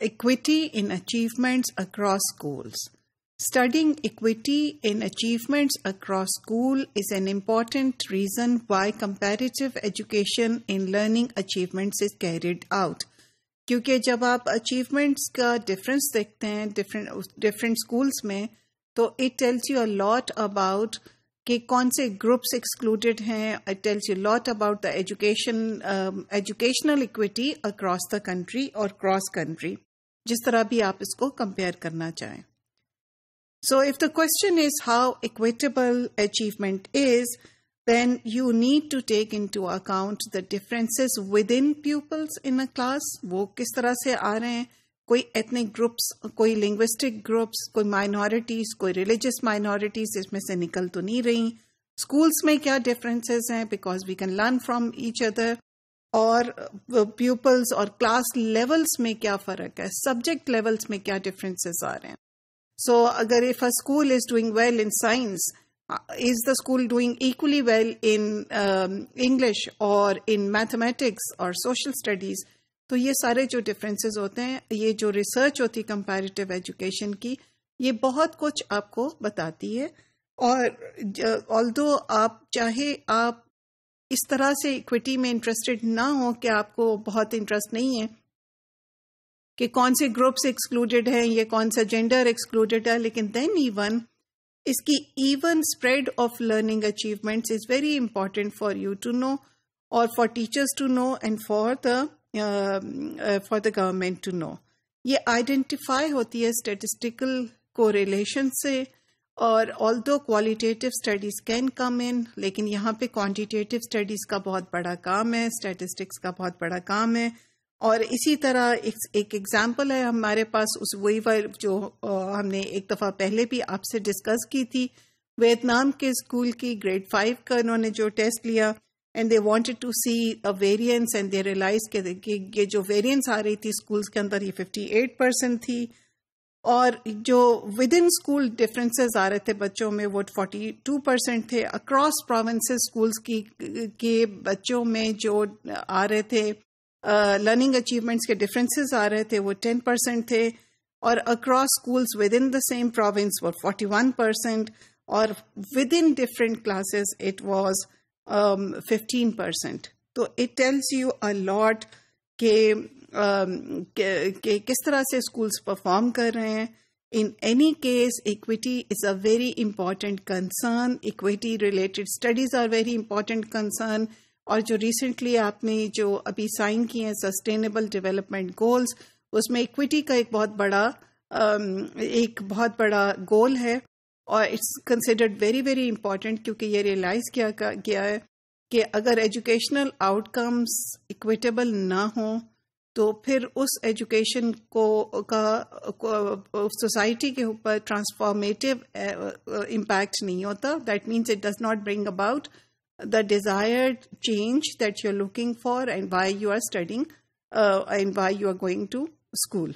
equity in achievements across schools. Studying equity in achievements across school is an important reason why comparative education in learning achievements is carried out. کیونکہ جب آپ achievements کا difference دیکھتے ہیں different schools میں تو it tells you a lot about کہ کون سے گروپس ایکسکلوڈیڈ ہیں. It tells you lot about the educational equity across the country اور کراس کنٹری، جس طرح بھی آپ اس کو کمپیئر کرنا چاہیں. So if the question is how equitable achievement is, then you need to take into account the differences within pupils in a class. وہ کس طرح سے آ رہے ہیں، کوئی ethnic groups، کوئی linguistic groups، کوئی minorities، کوئی religious minorities اس میں سے نکل تو نہیں رہی. schools میں کیا differences ہیں because we can learn from each other. اور pupils اور class levels میں کیا فرق ہے، subject levels میں کیا differences آ رہے ہیں. so اگر if a school is doing well in science, is the school doing equally well in English or in mathematics or social studies؟ تو یہ سارے جو ڈفرینسز ہوتے ہیں، یہ جو ریسرچ ہوتی ہے کمپیریٹیو ایجوکیشن کی، یہ بہت کچھ آپ کو بتاتی ہے. اور although آپ چاہے آپ اس طرح سے ایکویٹی میں انٹرسٹڈ نہ ہوں کہ آپ کو بہت انٹرسٹ نہیں ہے کہ کون سے گروپس ایکسکلوڈیڈ ہیں، یہ کون سا جینڈر ایکسکلوڈیڈ ہے، لیکن دین ایون اس کی even spread of learning achievements is very important for you to know اور for teachers to know and for the government to know. یہ آئیڈینٹیفائی ہوتی ہے اسٹیٹسٹیکل کوریلیشن سے. اور although qualitative studies can come in, لیکن یہاں پہ quantitative studies کا بہت بڑا کام ہے، اسٹیٹسٹکس کا بہت بڑا کام ہے. اور اسی طرح ایک ایگزامپل ہے ہمارے پاس، اس وہی جو ہم نے ایک دفعہ پہلے بھی آپ سے ڈسکس کی تھی، ویتنام کے اسکول کی گریڈ 5 کا انہوں نے جو ٹیسٹ لیا and they wanted to see a variance and they realize کہ یہ جو ویریئنس آ رہی تھی اسکولس کے اندر یہ 58% تھی، اور جو ود ان اسکول ڈفرینسز آ رہے تھے بچوں میں وہ 42% تھے. اکراس پروونسز اسکولس کے بچوں میں جو آ رہے تھے لرننگ اچیومنٹس کے ڈفرینسز آ رہے تھے وہ 10% تھے، اور across schools within the same province وہ 41%، اور within different classes it was 15%. تو it tells you a lot کہ کس طرح سے اسکولس پرفارم کر رہے ہیں. In any case equity is a very important concern. Equity related studies are very important concern. اور جو ریسنٹلی آپ نے جو ابھی سائن کی ہیں سسٹینیبل ڈیولپمنٹ گولز، اس میں ایکویٹی کا ایک بہت بڑا گول ہے، اور it's considered very very important, کیونکہ یہ ریئلائز کیا گیا ہے کہ اگر ایجوکیشنل آؤٹ کمز ایکویٹیبل نہ ہوں تو پھر اس ایجوکیشن کا سوسائٹی کے اوپر ٹرانسفارمیٹیو امپیکٹ نہیں ہوتا. That means it does not bring about the desired change that you're looking for and why you are studying and why you are going to school.